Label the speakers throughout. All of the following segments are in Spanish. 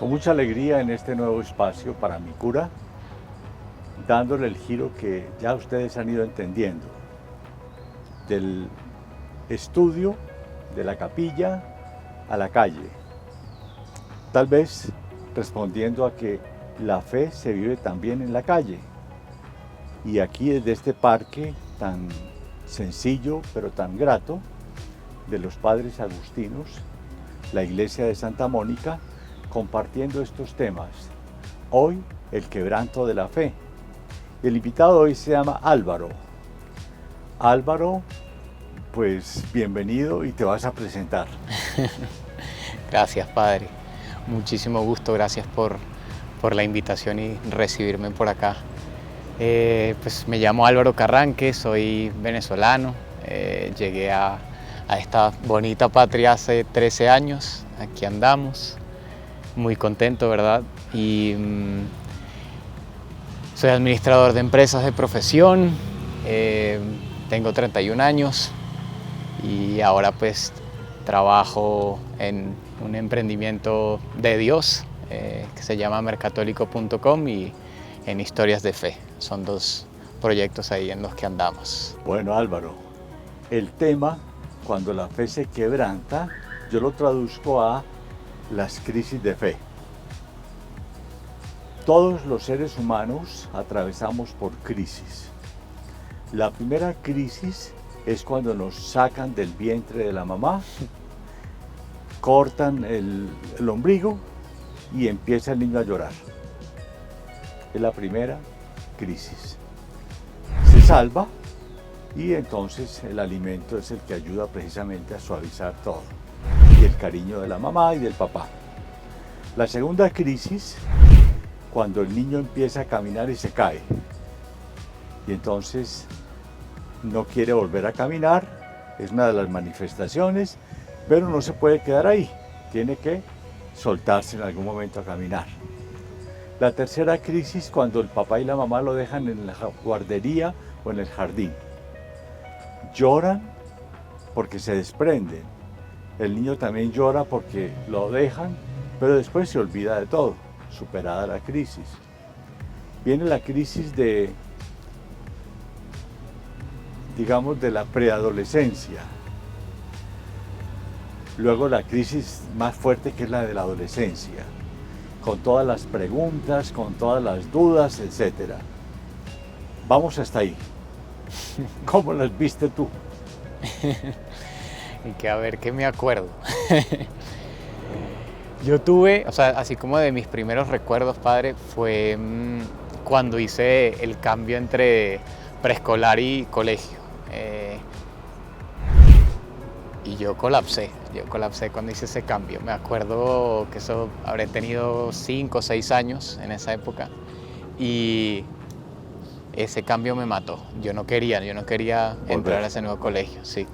Speaker 1: con mucha alegría en este nuevo espacio para mi cura, dándole el giro que ya ustedes han ido entendiendo, del estudio de la capilla a la calle, tal vez respondiendo a que la fe se vive también en la calle. Y aquí desde este parque tan sencillo pero tan grato de los padres agustinos, la iglesia de Santa Mónica, compartiendo estos temas. Hoy el quebranto de la fe. El invitado hoy se llama Álvaro. Álvaro, pues bienvenido y te vas a presentar.
Speaker 2: Gracias, padre. Muchísimo gusto, gracias por la invitación y recibirme por acá. Pues me llamo Álvaro Carranque, soy venezolano. Llegué a esta bonita patria hace 13 años. Aquí andamos, muy contento, ¿verdad? Y soy administrador de empresas de profesión, tengo 31 años y ahora pues trabajo en un emprendimiento de Dios que se llama mercatólico.com y en Historias de Fe. Son dos proyectos ahí en los que andamos.
Speaker 1: Bueno, Álvaro, el tema, cuando la fe se quebranta, yo lo traduzco a las crisis de fe. Todos los seres humanos atravesamos por crisis. La primera crisis es cuando nos sacan del vientre de la mamá, cortan el ombligo y empieza el niño a llorar. Es la primera crisis. Se salva y entonces el alimento es el que ayuda precisamente a suavizar todo. Y el cariño de la mamá y del papá. La segunda crisis, cuando el niño empieza a caminar y se cae. Y entonces no quiere volver a caminar, es una de las manifestaciones, pero no se puede quedar ahí, tiene que soltarse en algún momento a caminar. La tercera crisis, cuando el papá y la mamá lo dejan en la guardería o en el jardín. Lloran porque se desprenden, el niño también llora porque lo dejan, pero después se olvida de todo, superada la crisis. Viene la crisis de la preadolescencia. Luego la crisis más fuerte, que es la de la adolescencia, con todas las preguntas, con todas las dudas, etc. Vamos hasta ahí. ¿Cómo las viste tú?
Speaker 2: Y que a ver, ¿qué me acuerdo? Yo tuve, o sea, así como de mis primeros recuerdos, padre, fue cuando hice el cambio entre preescolar y colegio. Y yo colapsé cuando hice ese cambio. Me acuerdo que eso habré tenido 5 o 6 años en esa época y ese cambio me mató. Yo no quería entrar a ese nuevo colegio, sí.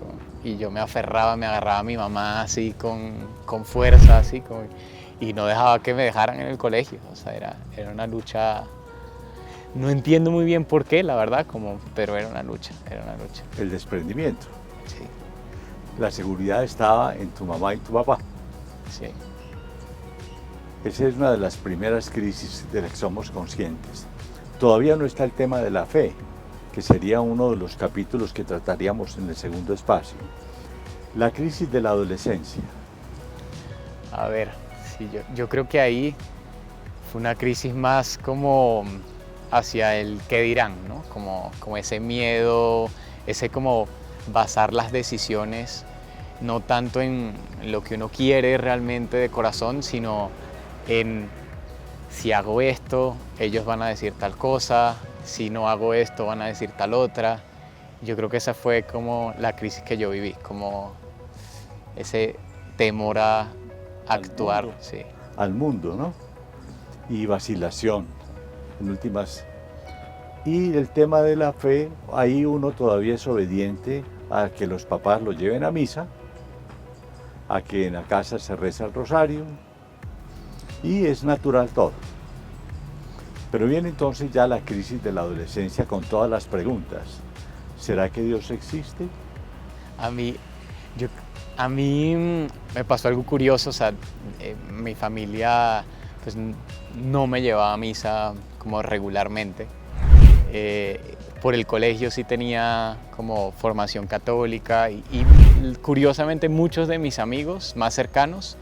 Speaker 2: Y yo me aferraba, me agarraba a mi mamá así con fuerza, así y no dejaba que me dejaran en el colegio. O sea, era una lucha. No entiendo muy bien por qué, la verdad, pero era una lucha.
Speaker 1: El desprendimiento.
Speaker 2: Sí.
Speaker 1: La seguridad estaba en tu mamá y tu papá.
Speaker 2: Sí.
Speaker 1: Esa es una de las primeras crisis de las que somos conscientes. Todavía no está el tema de la fe, que sería uno de los capítulos que trataríamos en el segundo espacio. La crisis de la adolescencia.
Speaker 2: A ver, sí, yo creo que ahí fue una crisis más como hacia el qué dirán, ¿no? Como ese miedo, ese como basar las decisiones no tanto en lo que uno quiere realmente de corazón, sino en si hago esto, ellos van a decir tal cosa, si no hago esto, van a decir tal otra. Yo creo que esa fue como la crisis que yo viví, como ese temor a actuar. Sí.
Speaker 1: Al mundo, ¿no? Y vacilación, en últimas. Y el tema de la fe, ahí uno todavía es obediente a que los papás lo lleven a misa, a que en la casa se reza el rosario, y es natural todo. Pero viene entonces ya la crisis de la adolescencia con todas las preguntas. ¿Será que Dios existe?
Speaker 2: A mí me pasó algo curioso, o sea, mi familia pues no me llevaba a misa como regularmente. Por el colegio sí tenía como formación católica y curiosamente muchos de mis amigos más cercanos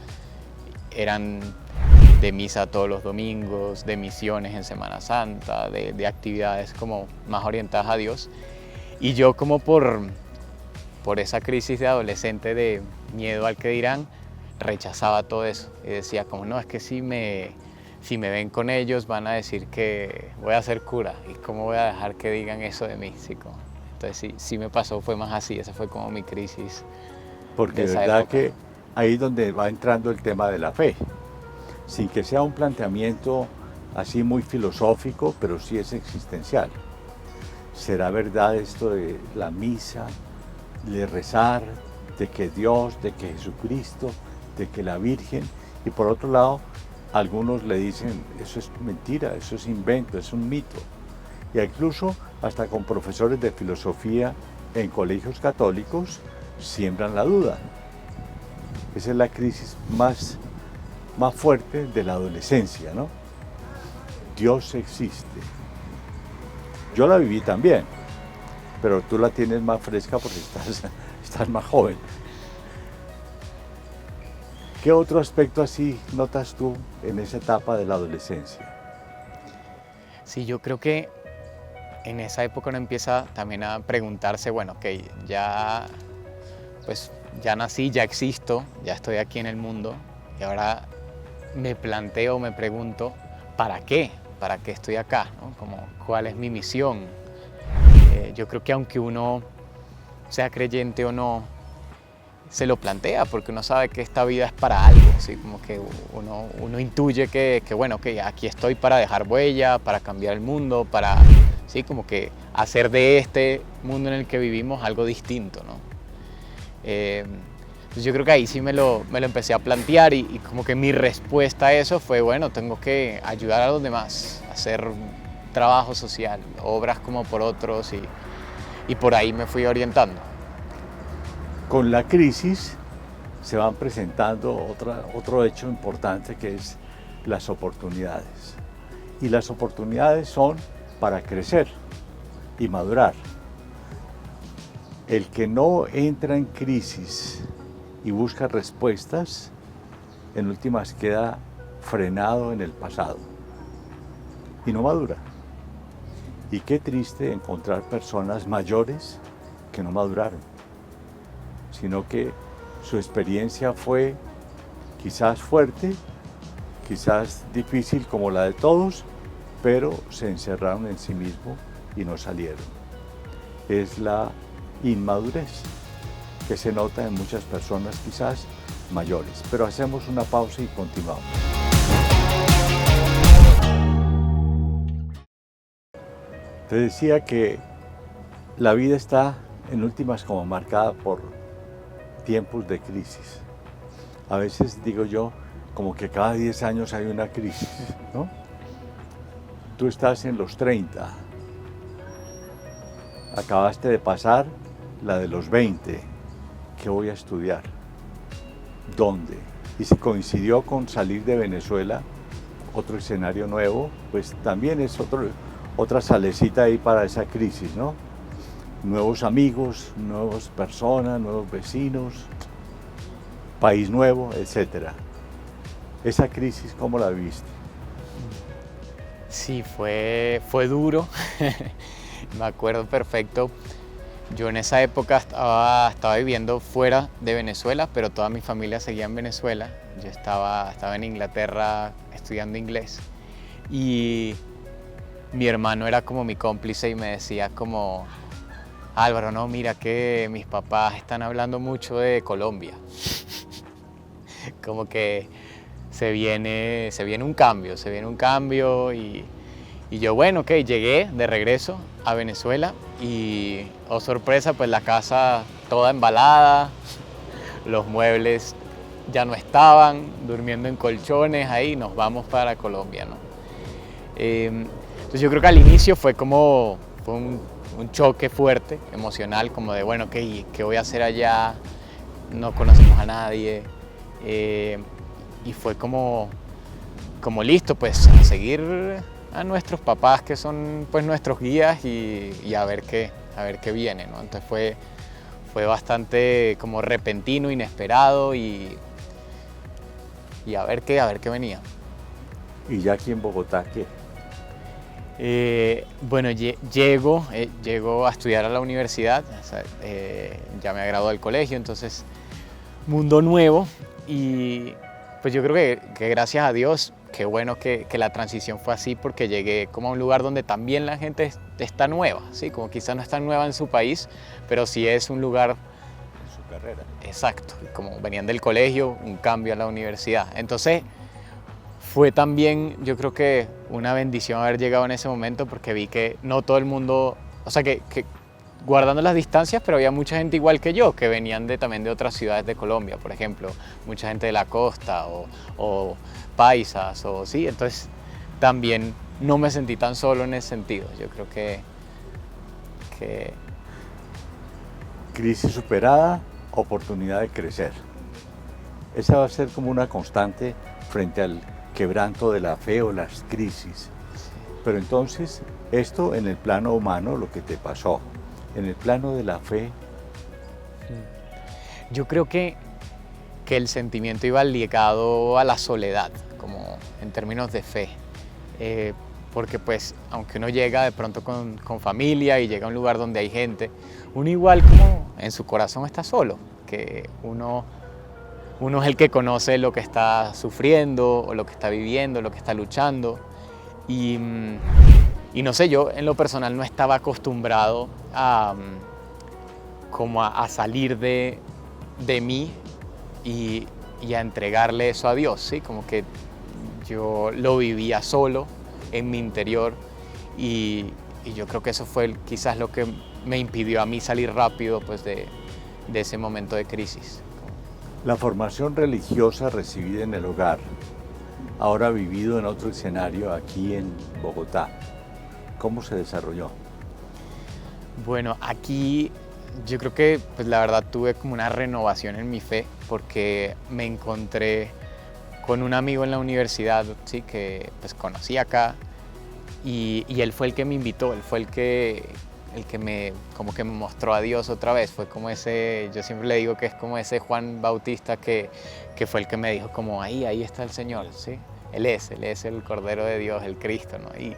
Speaker 2: eran de misa todos los domingos, de misiones en Semana Santa, de actividades como más orientadas a Dios. Y yo como por esa crisis de adolescente de miedo al que dirán, rechazaba todo eso y decía como no, es que si me ven con ellos van a decir que voy a ser cura y cómo voy a dejar que digan eso de mí. Entonces sí me pasó, fue más así, esa fue como mi crisis.
Speaker 1: Porque
Speaker 2: de
Speaker 1: de verdad que ahí es donde va entrando el tema de la fe, sin que sea un planteamiento así muy filosófico, pero sí es existencial. ¿Será verdad esto de la misa, de rezar, de que Dios, de que Jesucristo, de que la Virgen? Y por otro lado, algunos le dicen, eso es mentira, eso es invento, es un mito. Y incluso hasta con profesores de filosofía en colegios católicos siembran la duda. Esa es la crisis más fuerte de la adolescencia, ¿no? Dios existe. Yo la viví también, pero tú la tienes más fresca porque estás más joven. ¿Qué otro aspecto así notas tú en esa etapa de la adolescencia?
Speaker 2: Sí, yo creo que en esa época uno empieza también a preguntarse, bueno, ok, ya nací, ya existo, ya estoy aquí en el mundo y ahora me planteo, me pregunto, ¿para qué? ¿Para qué estoy acá? ¿No? Como, ¿cuál es mi misión? Yo creo que aunque uno sea creyente o no, se lo plantea porque uno sabe que esta vida es para algo, ¿sí? Como que uno intuye que bueno, que aquí estoy para dejar huella, para cambiar el mundo, para, ¿sí? Como que hacer de este mundo en el que vivimos algo distinto, ¿no? Entonces yo creo que ahí sí me lo empecé a plantear y como que mi respuesta a eso fue, bueno, tengo que ayudar a los demás, hacer trabajo social, obras como por otros y por ahí me fui orientando.
Speaker 1: Con la crisis se van presentando otro hecho importante que es las oportunidades. Y las oportunidades son para crecer y madurar. El que no entra en crisis y busca respuestas, en últimas queda frenado en el pasado y no madura. Y qué triste encontrar personas mayores que no maduraron, sino que su experiencia fue quizás fuerte, quizás difícil como la de todos, pero se encerraron en sí mismos y no salieron. Es la inmadurez que se nota en muchas personas quizás mayores. Pero hacemos una pausa y continuamos. Te decía que la vida está en últimas como marcada por tiempos de crisis. A veces digo yo, como que cada 10 años hay una crisis, ¿no? Tú estás en los 30, acabaste de pasar la de los 20, ¿qué voy a estudiar? ¿Dónde? Y si coincidió con salir de Venezuela, otro escenario nuevo, pues también es otra salecita ahí para esa crisis, ¿no? Nuevos amigos, nuevas personas, nuevos vecinos, país nuevo, etc. Esa crisis, ¿cómo la viste?
Speaker 2: Sí, fue duro. Me acuerdo perfecto. Yo en esa época estaba viviendo fuera de Venezuela, pero toda mi familia seguía en Venezuela. Yo estaba en Inglaterra estudiando inglés y mi hermano era como mi cómplice y me decía como, Álvaro, no, mira que mis papás están hablando mucho de Colombia. Como que se viene un cambio y yo, bueno, ok, llegué de regreso a Venezuela y, oh sorpresa, pues la casa toda embalada, los muebles ya no estaban, durmiendo en colchones ahí, nos vamos para Colombia, ¿no? Entonces yo creo que al inicio fue un choque fuerte, emocional, como de, bueno, ¿qué voy a hacer allá? No conocemos a nadie. Y fue como como listo, pues a seguir a nuestros papás que son pues nuestros guías y a ver qué viene, ¿no? Entonces fue bastante como repentino, inesperado y a ver qué venía.
Speaker 1: Y ya aquí en Bogotá, ¿qué?
Speaker 2: Bueno, llego a estudiar a la universidad, o sea, ya me he graduado del colegio, entonces mundo nuevo y pues yo creo que gracias a Dios, qué bueno que la transición fue así porque llegué como a un lugar donde también la gente está nueva, ¿sí? Como quizás no está nueva en su país, pero sí es un lugar...
Speaker 1: En su carrera.
Speaker 2: Exacto, como venían del colegio, un cambio a la universidad. Entonces fue también, yo creo que una bendición haber llegado en ese momento porque vi que no todo el mundo, o sea que guardando las distancias, pero había mucha gente igual que yo, que venían también de otras ciudades de Colombia, por ejemplo, mucha gente de la costa o paisas, o sí, entonces también no me sentí tan solo en ese sentido. Yo creo que
Speaker 1: Crisis superada, oportunidad de crecer. Esa va a ser como una constante frente al quebranto de la fe o las crisis. Pero entonces, esto en el plano humano, lo que te pasó, en el plano de la fe.
Speaker 2: Yo creo que el sentimiento iba ligado a la soledad, como en términos de fe. Porque pues, aunque uno llega de pronto con familia y llega a un lugar donde hay gente, uno igual como en su corazón está solo, que uno es el que conoce lo que está sufriendo o lo que está viviendo, lo que está luchando. Y no sé, yo en lo personal no estaba acostumbrado a salir de mí y a entregarle eso a Dios, ¿sí? Como que yo lo vivía solo en mi interior y yo creo que eso fue quizás lo que me impidió a mí salir rápido pues, de ese momento de crisis.
Speaker 1: La formación religiosa recibida en el hogar, ahora vivido en otro escenario aquí en Bogotá, ¿cómo se desarrolló?
Speaker 2: Bueno, aquí yo creo que pues, la verdad tuve como una renovación en mi fe porque me encontré con un amigo en la universidad, ¿sí? Que pues, conocí acá y él fue el que me invitó, él fue el que me mostró a Dios otra vez, fue como ese, yo siempre le digo que es como ese Juan Bautista que fue el que me dijo como ahí está el Señor, ¿sí? Él es el Cordero de Dios, el Cristo, ¿no? Y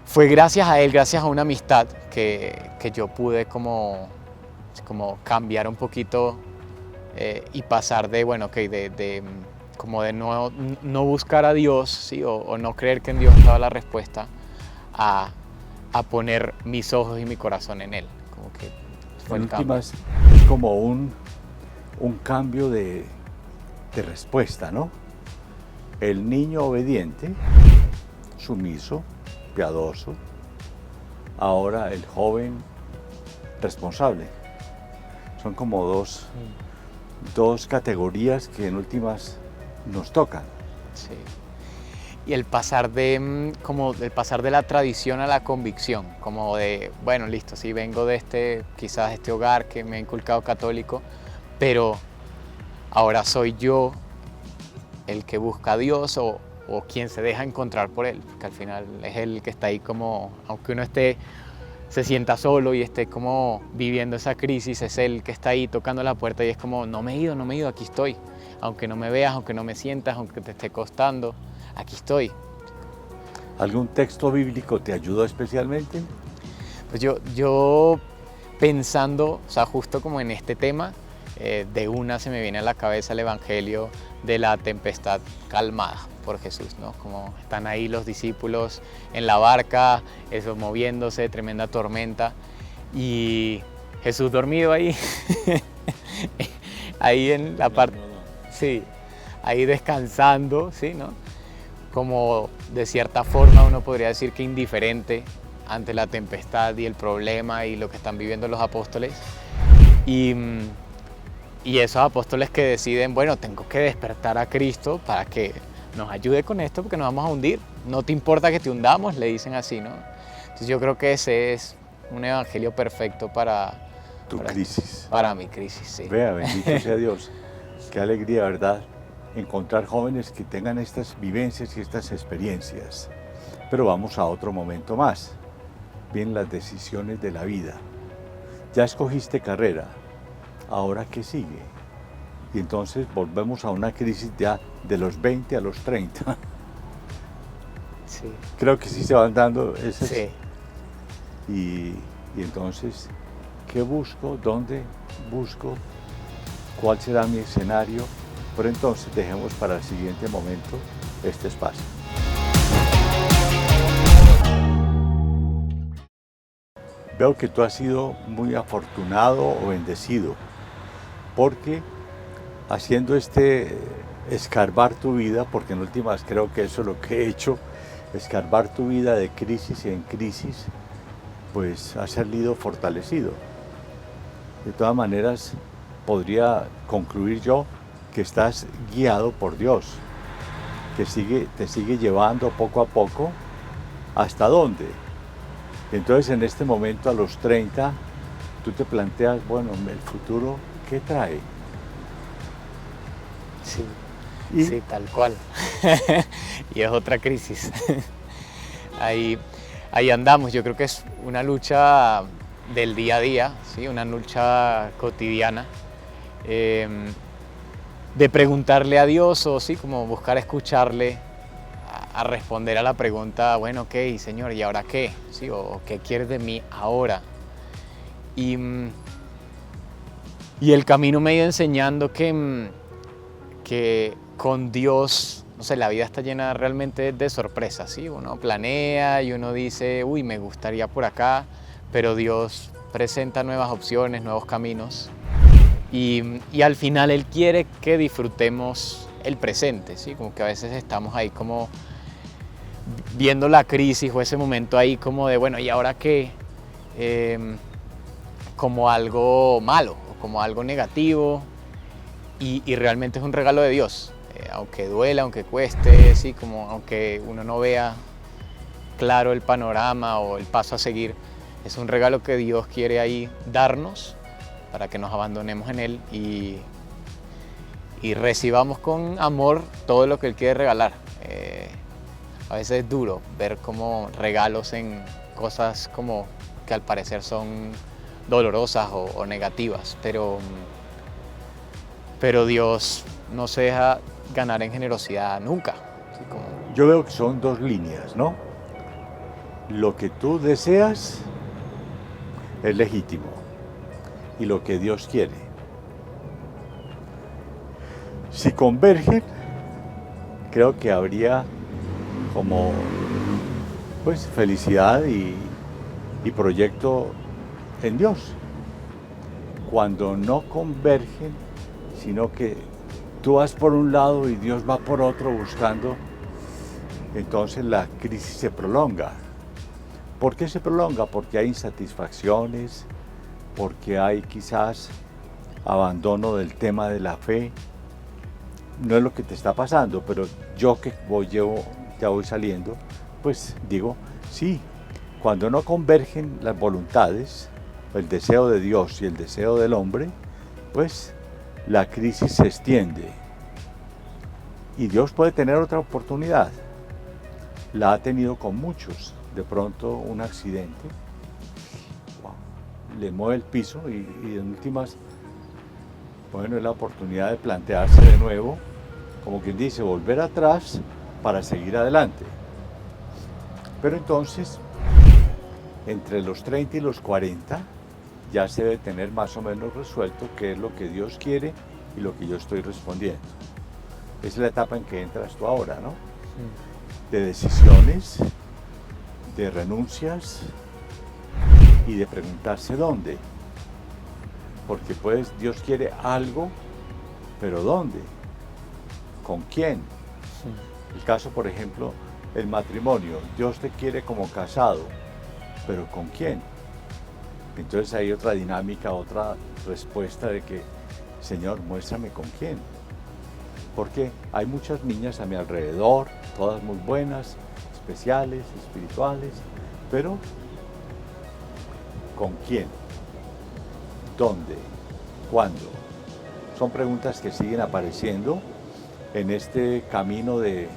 Speaker 2: fue gracias a él, gracias a una amistad que yo pude como cambiar un poquito y pasar de, bueno, okay, de no buscar a Dios, ¿sí? o no creer que en Dios estaba la respuesta, a poner mis ojos y mi corazón en Él. Como que fue el cambio.
Speaker 1: Es como un cambio de respuesta, ¿no? El niño obediente, sumiso, piadoso, ahora el joven responsable. Son como dos categorías que en últimas nos tocan.
Speaker 2: Sí. Y el pasar de la tradición a la convicción, como de, bueno, listo, sí, vengo de quizás este hogar que me ha inculcado católico, pero ahora soy yo el que busca a Dios o quien se deja encontrar por Él, porque al final es Él que está ahí como, aunque uno se sienta solo y esté como viviendo esa crisis, es Él que está ahí tocando la puerta y es como, no me he ido, aquí estoy, aunque no me veas, aunque no me sientas, aunque te esté costando, aquí estoy.
Speaker 1: ¿Algún texto bíblico te ayudó especialmente?
Speaker 2: Pues yo pensando, o sea, justo como en este tema, de una se me viene a la cabeza el Evangelio de la tempestad calmada por Jesús, ¿no? Como están ahí los discípulos en la barca, eso moviéndose, tremenda tormenta, y Jesús dormido ahí, ahí en la parte, sí, ahí descansando, ¿sí, no? Como de cierta forma uno podría decir que indiferente ante la tempestad y el problema y lo que están viviendo los apóstoles. Y esos apóstoles que deciden, bueno, tengo que despertar a Cristo para que nos ayude con esto porque nos vamos a hundir. No te importa que te hundamos, le dicen así, ¿no? Entonces yo creo que ese es un evangelio perfecto para
Speaker 1: crisis.
Speaker 2: Para mi crisis, sí.
Speaker 1: Vea, bendito sea Dios. Qué alegría, ¿verdad? encontrar jóvenes que tengan estas vivencias y estas experiencias. Pero vamos a otro momento más. Vienen las decisiones de la vida. Ya escogiste carrera, ¿ahora qué sigue? Y entonces volvemos a una crisis ya de los 20 a los 30.
Speaker 2: Sí.
Speaker 1: Creo que sí se van dando esas.
Speaker 2: Sí.
Speaker 1: Y entonces, ¿qué busco? ¿Dónde busco? ¿Cuál será mi escenario? Pero entonces dejemos para el siguiente momento este espacio. Veo que tú has sido muy afortunado o bendecido, porque haciendo este escarbar tu vida, porque en últimas creo que eso es lo que he hecho, escarbar tu vida de crisis en crisis, pues has salido fortalecido. De todas maneras, podría concluir yo que estás guiado por Dios, que te sigue llevando poco a poco. ¿Hasta dónde? Entonces, en este momento, a los 30, tú te planteas, bueno, el futuro, ¿qué trae?
Speaker 2: Sí,
Speaker 1: ¿Y?
Speaker 2: sí, tal cual. Y es otra crisis. Ahí andamos. Yo creo que es una lucha del día a día, ¿sí? Una lucha cotidiana. De preguntarle a Dios o sí, como buscar escucharle a responder a la pregunta, bueno, ok, Señor, ¿y ahora qué? ¿Sí? O ¿qué quieres de mí ahora? Y el camino me ha ido enseñando que con Dios, no sé, la vida está llena realmente de sorpresas, ¿sí? Uno planea y uno dice, uy, me gustaría por acá, pero Dios presenta nuevas opciones, nuevos caminos. Y al final Él quiere que disfrutemos el presente, ¿sí? Como que a veces estamos ahí como viendo la crisis o ese momento ahí como de, bueno, ¿y ahora qué? Como algo malo o como algo negativo y realmente es un regalo de Dios, aunque duela, aunque cueste, ¿sí? Como aunque uno no vea claro el panorama o el paso a seguir, es un regalo que Dios quiere ahí darnos para que nos abandonemos en Él y recibamos con amor todo lo que Él quiere regalar. A veces es duro ver como regalos en cosas como que al parecer son dolorosas o negativas, pero Dios no se deja ganar en generosidad nunca. ¿Sí? Como...
Speaker 1: Yo veo que son dos líneas, ¿no? Lo que tú deseas es legítimo y lo que Dios quiere. Si convergen, creo que habría como pues felicidad y proyecto en Dios. Cuando no convergen, sino que tú vas por un lado y Dios va por otro buscando, entonces la crisis se prolonga. ¿Por qué se prolonga? Porque hay insatisfacciones, porque hay quizás abandono del tema de la fe. No es lo que te está pasando, pero yo que ya voy saliendo, pues digo, sí, cuando no convergen las voluntades, el deseo de Dios y el deseo del hombre, pues la crisis se extiende. Y Dios puede tener otra oportunidad. La ha tenido con muchos. De pronto un accidente, le mueve el piso y en últimas, bueno, es la oportunidad de plantearse de nuevo, como quien dice, volver atrás para seguir adelante. Pero entonces, entre los 30 y los 40, ya se debe tener más o menos resuelto qué es lo que Dios quiere y lo que yo estoy respondiendo. Esa es la etapa en que entras tú ahora, ¿no? De decisiones, de renuncias y de preguntarse dónde. Porque pues Dios quiere algo, pero ¿dónde? ¿Con quién? El caso, por ejemplo, el matrimonio. Dios te quiere como casado, pero ¿con quién? Entonces hay otra dinámica, otra respuesta de que, Señor, muéstrame con quién. Porque hay muchas niñas a mi alrededor, todas muy buenas, especiales, espirituales, pero ¿con quién? ¿Dónde? ¿Cuándo? Son preguntas que siguen apareciendo en este camino de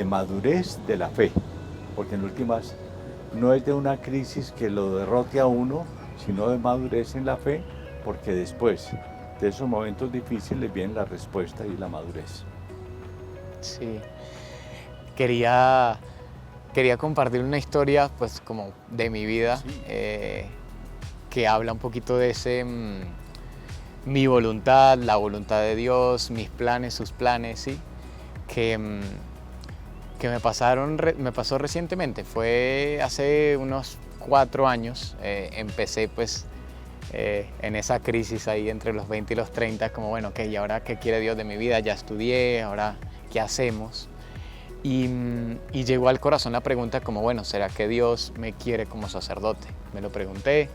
Speaker 1: madurez de la fe, porque en últimas no es de una crisis que lo derrote a uno, sino de madurez en la fe, porque después de esos momentos difíciles viene la respuesta y la madurez.
Speaker 2: Sí, quería compartir una historia pues como de mi vida,
Speaker 1: Sí.
Speaker 2: que habla un poquito de ese mi voluntad, la voluntad de Dios, mis planes, sus planes, ¿sí? Que me pasó recientemente, fue hace unos 4 años, empecé pues en esa crisis ahí entre los 20 y los 30, como bueno, ok, ¿y ahora qué quiere Dios de mi vida? Ya estudié, ahora ¿qué hacemos? Y llegó al corazón la pregunta como, bueno, ¿será que Dios me quiere como sacerdote? Me lo pregunté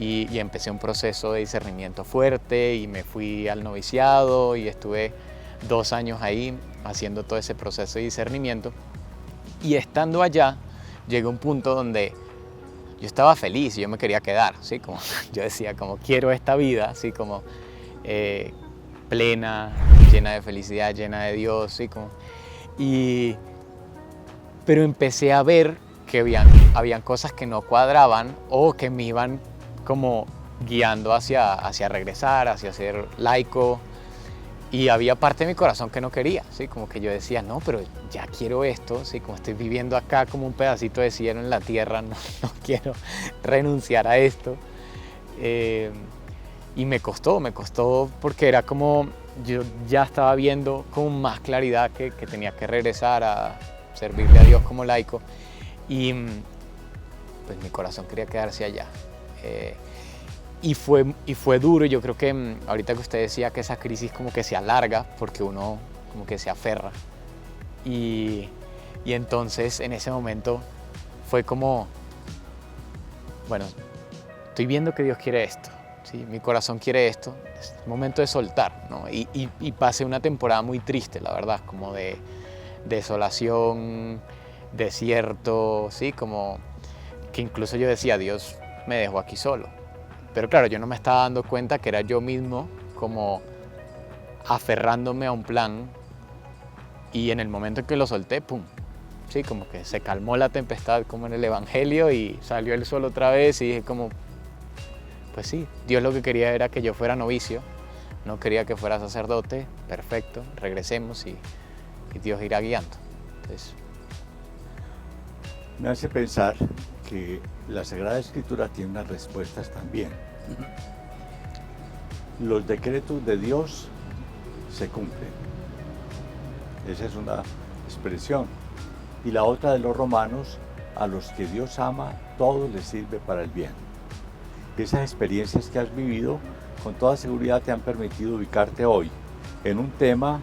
Speaker 2: y empecé un proceso de discernimiento fuerte y me fui al noviciado y estuve 2 años ahí haciendo todo ese proceso de discernimiento. Y estando allá, llegó un punto donde yo estaba feliz y yo me quería quedar, ¿sí? Como, yo decía, como quiero esta vida, así como plena, llena de felicidad, llena de Dios, ¿sí? Como, pero empecé a ver que habían cosas que no cuadraban o que me iban como guiando hacia regresar, hacia ser laico. Y había parte de mi corazón que no quería, ¿sí? Como que yo decía, no, pero ya quiero esto, ¿sí? Como estoy viviendo acá como un pedacito de cielo en la tierra, no quiero renunciar a esto. Y me costó porque era como, yo ya estaba viendo con más claridad que tenía que regresar a servirle a Dios como laico. Y pues mi corazón quería quedarse allá. Y fue duro. Yo creo que ahorita que usted decía que esa crisis como que se alarga porque uno como que se aferra. Y entonces en ese momento fue como, bueno, estoy viendo que Dios quiere esto, ¿sí? Mi corazón quiere esto, es momento de soltar, ¿no? Y pasé una temporada muy triste, la verdad, como de desolación, desierto, ¿sí? Como que incluso yo decía, Dios me dejó aquí solo. Pero claro, yo no me estaba dando cuenta que era yo mismo como aferrándome a un plan y en el momento en que lo solté, ¡pum! Sí, como que se calmó la tempestad como en el Evangelio y salió el sol otra vez y dije como, pues sí, Dios lo que quería era que yo fuera novicio, no quería que fuera sacerdote, perfecto, regresemos y Dios irá guiando. Entonces,
Speaker 1: Me hace pensar que la Sagrada Escritura tiene unas respuestas también. Los decretos de Dios se cumplen. Esa es una expresión. Y la otra de los romanos, a los que Dios ama, todo les sirve para el bien. Esas experiencias que has vivido, con toda seguridad te han permitido ubicarte hoy en un tema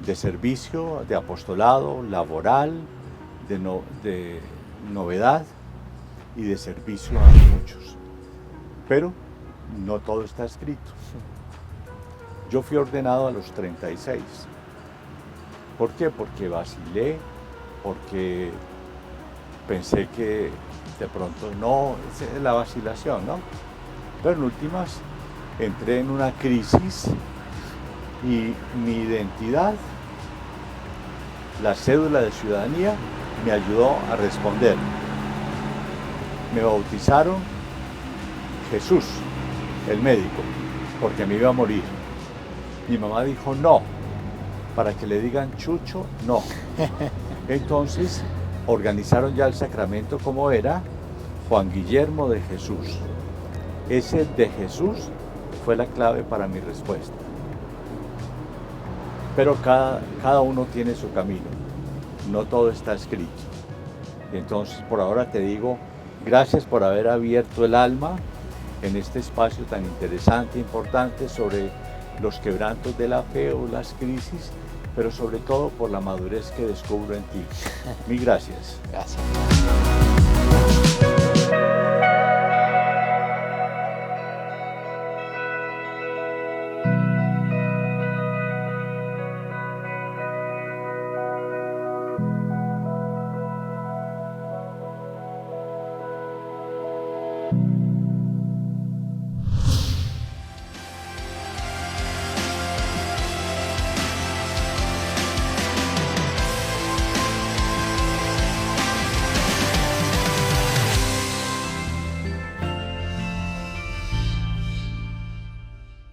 Speaker 1: de servicio, de apostolado, laboral, de novedad y de servicio a muchos. Pero no todo está escrito. Yo fui ordenado a los 36. ¿Por qué? Porque vacilé, porque pensé que de pronto no, es la vacilación, ¿no? Pero en últimas entré en una crisis y mi identidad, la cédula de ciudadanía, me ayudó a responder. Me bautizaron Jesús, el médico, porque me iba a morir. Mi mamá dijo no, para que le digan Chucho, no. Entonces organizaron ya el sacramento como era, Juan Guillermo de Jesús. Ese de Jesús fue la clave para mi respuesta. Pero cada uno tiene su camino, no todo está escrito. Entonces por ahora te digo, gracias por haber abierto el alma en este espacio tan interesante e importante sobre los quebrantos de la fe o las crisis, pero sobre todo por la madurez que descubro en ti. Mil gracias.
Speaker 2: gracias.